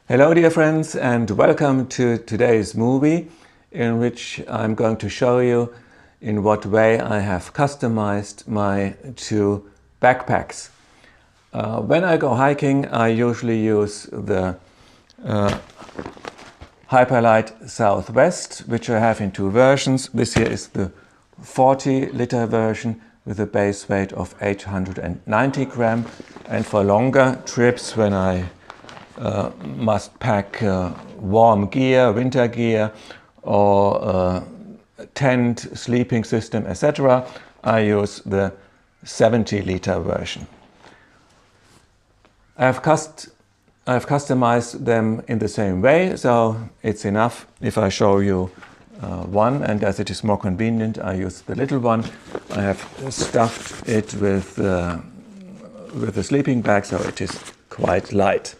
Hello dear friends, and welcome to today's movie in which I'm going to show you in what way I have customized my two backpacks. When I go hiking, I usually use the Hyperlite Southwest, which I have in two versions. This here is the 40-liter version with a base weight of 890 gram, and for longer trips when I must pack warm gear, winter gear, or tent, sleeping system, etc. I use the 70-liter version. I have customized them in the same way, so it's enough if I show you one, and as it is more convenient, I use the little one. I have stuffed it with a sleeping bag, so it is quite light.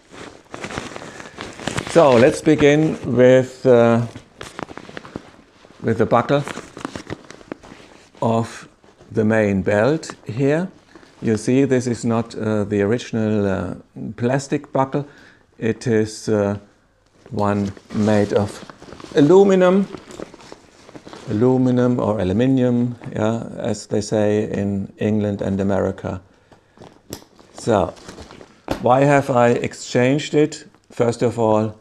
So let's begin with the buckle of the main belt here. You see, this is not the original plastic buckle. It is one made of aluminum or aluminium, yeah, as they say in England and America. So, why have I exchanged it? First of all,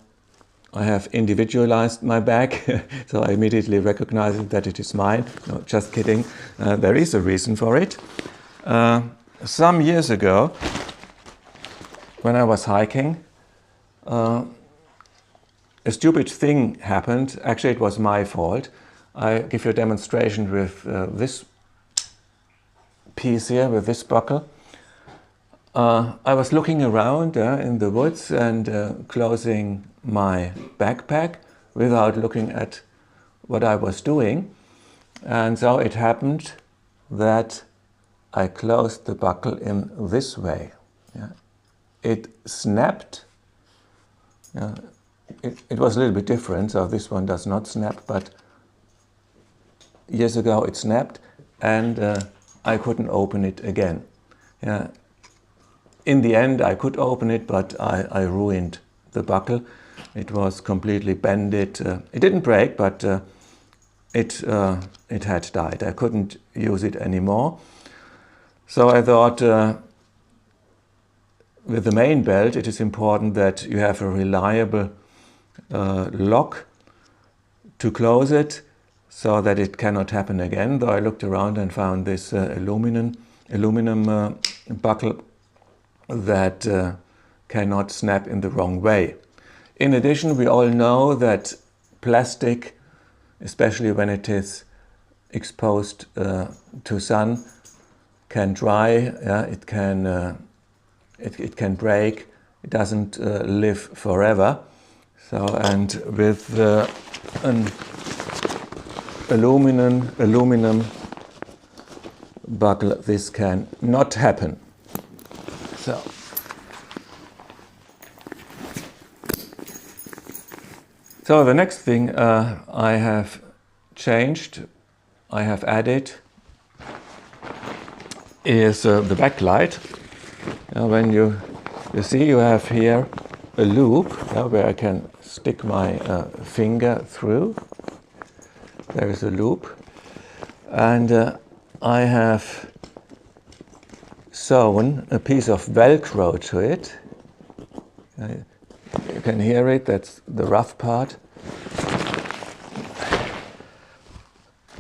I have individualized my bag, so I immediately recognize that it is mine. No, just kidding. There is a reason for it. Some years ago, when I was hiking, a stupid thing happened. Actually, it was my fault. I give you a demonstration with this piece here, with this buckle. I was looking around in the woods and closing my backpack without looking at what I was doing. And so it happened that I closed the buckle in this way. Yeah. It snapped. Yeah. It was a little bit different, so this one does not snap, but years ago it snapped and I couldn't open it again. Yeah. In the end, I could open it, but I ruined the buckle. It was completely bended. It didn't break, but it had died. I couldn't use it anymore. So I thought, with the main belt, it is important that you have a reliable lock to close it, so that it cannot happen again. Though I looked around and found this aluminum buckle that cannot snap in the wrong way. In addition, we all know that plastic, especially when it is exposed to sun, can dry. Yeah, it can break. It doesn't live forever. So, and with an aluminum buckle, this can not happen. So the next thing I have changed, I have added, is the backlight. When you see, you have here a loop where I can stick my finger through. There is a loop, and I have sewn a piece of Velcro to it. You can hear it, that's the rough part.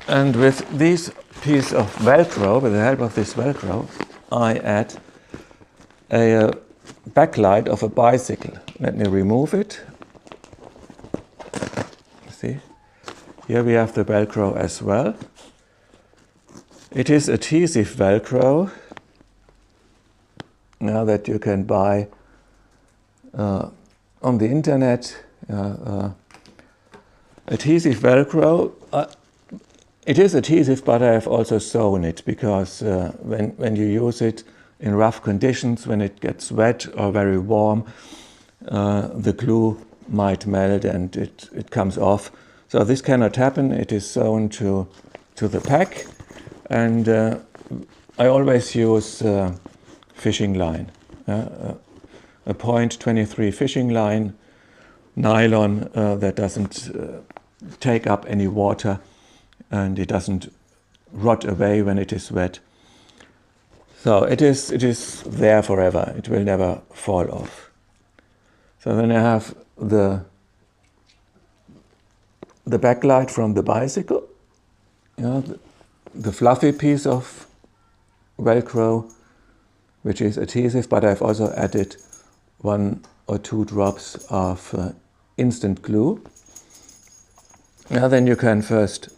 And with this piece of Velcro, with the help of this Velcro, I add a backlight of a bicycle. Let me remove it. See, here we have the Velcro as well. It is adhesive Velcro, now that you can buy on the internet. Adhesive Velcro. It is adhesive, but I have also sewn it, because when you use it in rough conditions, when it gets wet or very warm, the glue might melt and it comes off. So this cannot happen. It is sewn to the pack, and I always use fishing line, a .23 fishing line nylon that doesn't take up any water, and it doesn't rot away when it is wet. So it is there forever. It will never fall off. So then I have the backlight from the bicycle, the fluffy piece of Velcro, which is adhesive, but I've also added 1 or 2 drops of instant glue. Now then you can first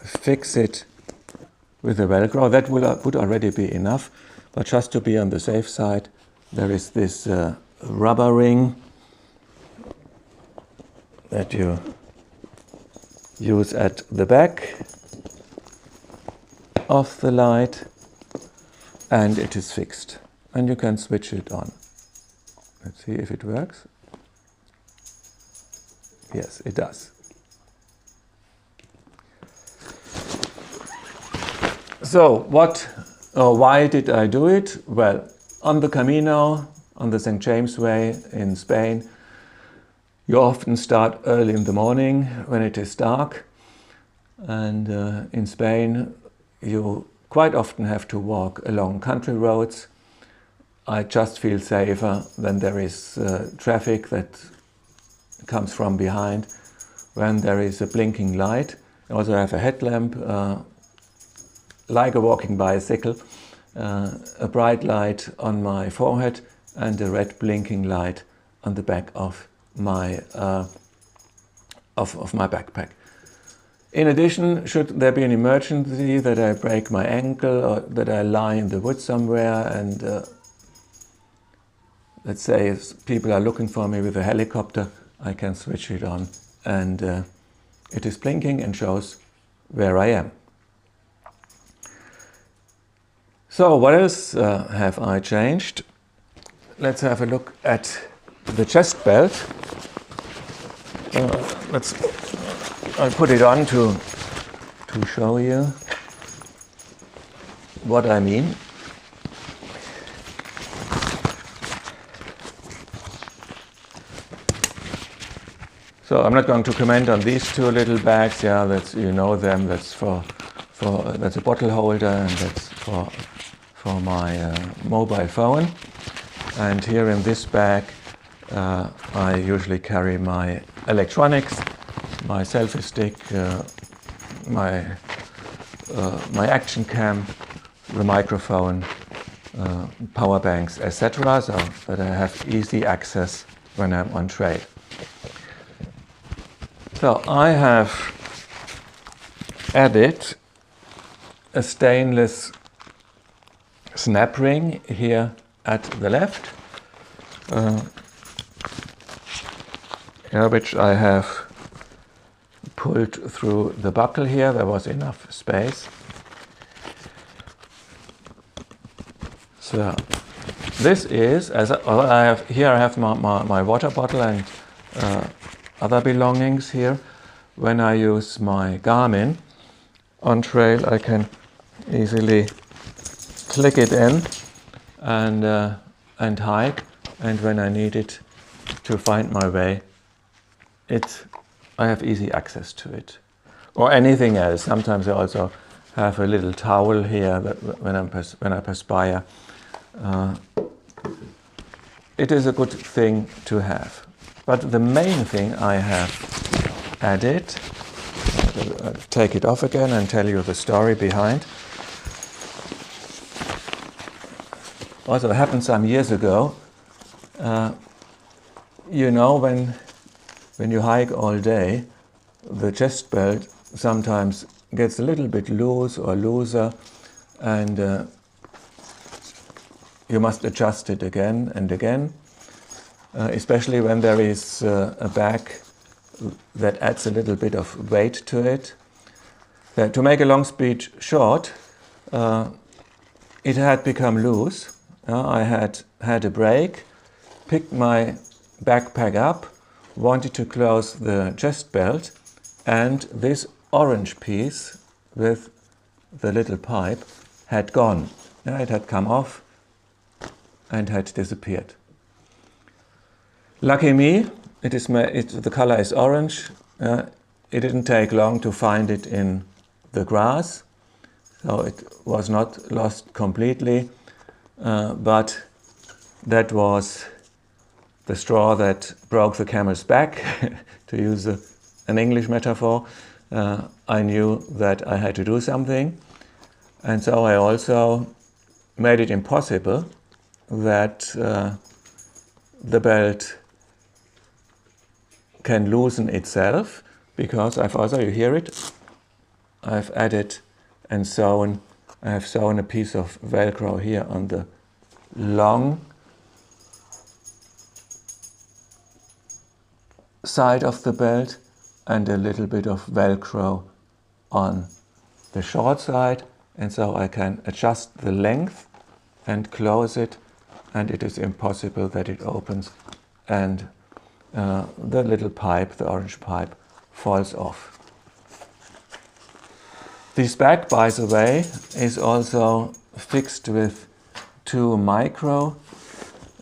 fix it with the Velcro. That would already be enough, but just to be on the safe side, there is this rubber ring that you use at the back of the light, and it is fixed. And you can switch it on. Let's see if it works. Yes, it does. So why did I do it? Well, on the Camino, on the St. James Way in Spain, you often start early in the morning when it is dark. And in Spain, you quite often have to walk along country roads. I just feel safer when there is traffic that comes from behind, when there is a blinking light. I also have a headlamp, like a walking bicycle, a bright light on my forehead and a red blinking light on the back of my of my backpack. In addition, should there be an emergency, that I break my ankle or that I lie in the woods somewhere and let's say if people are looking for me with a helicopter, I can switch it on and it is blinking and shows where I am. So what else have I changed? Let's have a look at the chest belt. I'll put it on to show you what I mean. So I'm not going to comment on these 2 little bags. Yeah, that's, you know them. That's that's a bottle holder, and that's for my mobile phone. And here in this bag, I usually carry my electronics, my selfie stick, my action cam, the microphone, power banks, etc., so that I have easy access when I'm on trail. So I have added a stainless snap ring here at the left, which I have pulled through the buckle here. There was enough space. So this is, I have my water bottle and other belongings here. When I use my Garmin on trail, I can easily click it in and hike, and when I need it to find my way, I have easy access to it. Or anything else. Sometimes I also have a little towel here that when I perspire. It is a good thing to have. But the main thing I have added, I'll take it off again and tell you the story behind. Also happened some years ago. You know, when you hike all day, the chest belt sometimes gets a little bit loose or looser, and you must adjust it again and again, especially when there is a bag that adds a little bit of weight to it. To make a long speech short, it had become loose. I had a break, picked my backpack up, wanted to close the chest belt, and this orange piece with the little pipe had gone. It had come off and had disappeared. Lucky me, the color is orange. It didn't take long to find it in the grass, so it was not lost completely, but that was the straw that broke the camel's back, to use an English metaphor. I knew that I had to do something, and so I also made it impossible that the belt can loosen itself, because I've also, you hear it, I've added and sewn, I have sewn a piece of Velcro here on the long side of the belt and a little bit of Velcro on the short side, and so I can adjust the length and close it, and it is impossible that it opens and the little pipe, the orange pipe, falls off. This bag, by the way, is also fixed with 2 micro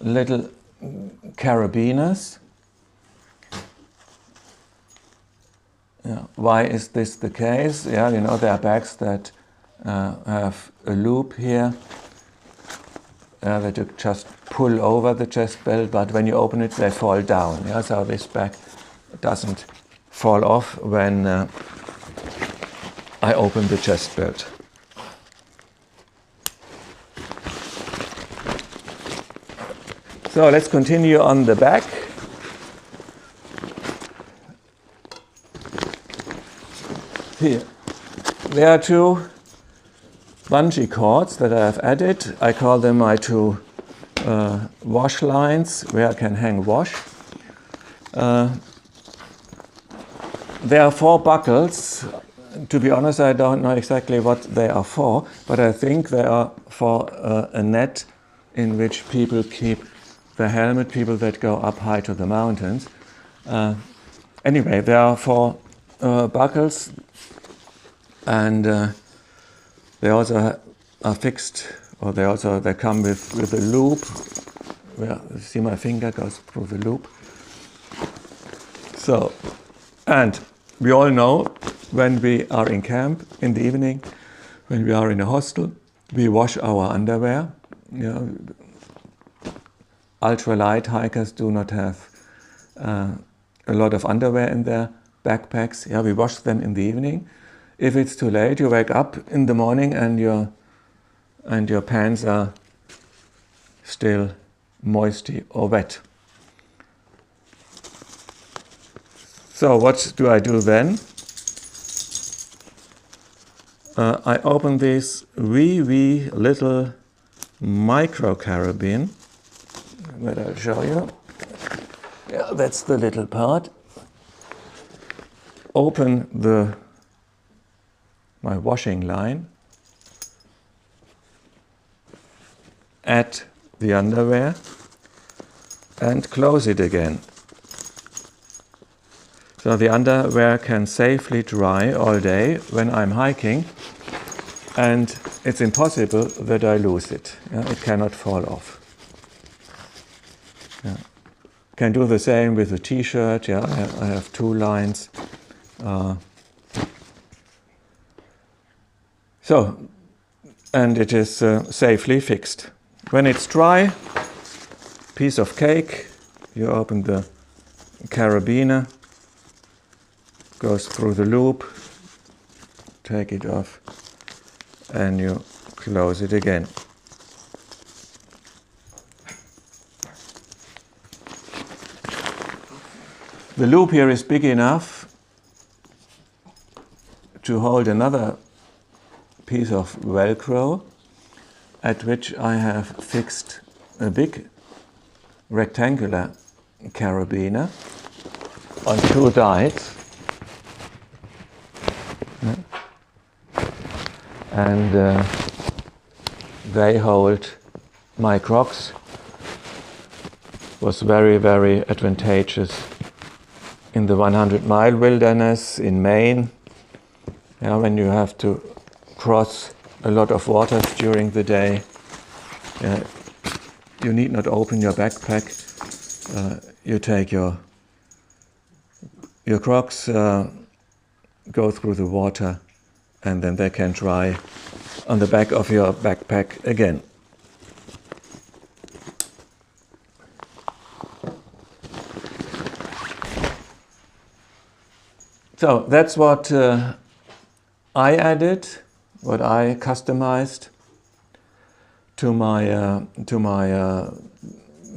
little carabiners. Why is this the case? Yeah, you know, there are bags that have a loop here that you just pull over the chest belt, but when you open it, they fall down. Yeah, so this bag doesn't fall off when I open the chest belt. So let's continue on the back. Here, there are 2 bungee cords that I have added. I call them my 2 wash lines, where I can hang wash. There are 4 buckles. To be honest, I don't know exactly what they are for, but I think they are for a net in which people keep the helmet, people that go up high to the mountains. Anyway, there are 4 buckles, and they also are fixed, or they come with a loop. Where, you see my finger goes through the loop. So, and we all know, when we are in camp in the evening, when we are in a hostel, we wash our underwear. You know, ultralight hikers do not have a lot of underwear in their backpacks. Yeah, we wash them in the evening. If it's too late, you wake up in the morning and your pants are still moisty or wet. So what do I do then? I open this wee little micro carabine that I'll show you. Yeah, that's the little part. Open my washing line, add the underwear and close it again. So the underwear can safely dry all day when I'm hiking, and it's impossible that I lose it. Yeah, it cannot fall off. Yeah. Can do the same with a t-shirt. Yeah, I have 2 lines. So, and it is safely fixed. When it's dry, piece of cake, you open the carabiner, goes through the loop, take it off, and you close it again. The loop here is big enough to hold another piece of Velcro, at which I have fixed a big rectangular carabiner on 2 sides. And they hold my Crocs. Was very, very advantageous in the 100-mile wilderness in Maine. Yeah, when you have to cross a lot of waters during the day, you need not open your backpack. You take your your Crocs go through the water, and then they can dry on the back of your backpack again. So that's what I added, what I customized to my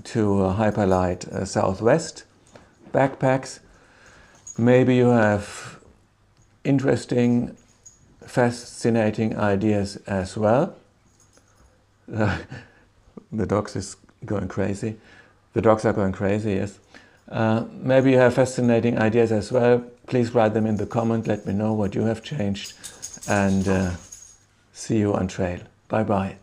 Hyperlite Southwest backpacks. Maybe you have interesting, fascinating ideas as well. The dogs is going crazy. The dogs are going crazy, yes. Maybe you have fascinating ideas as well. Please write them in the comment. Let me know what you have changed. And see you on trail. Bye bye.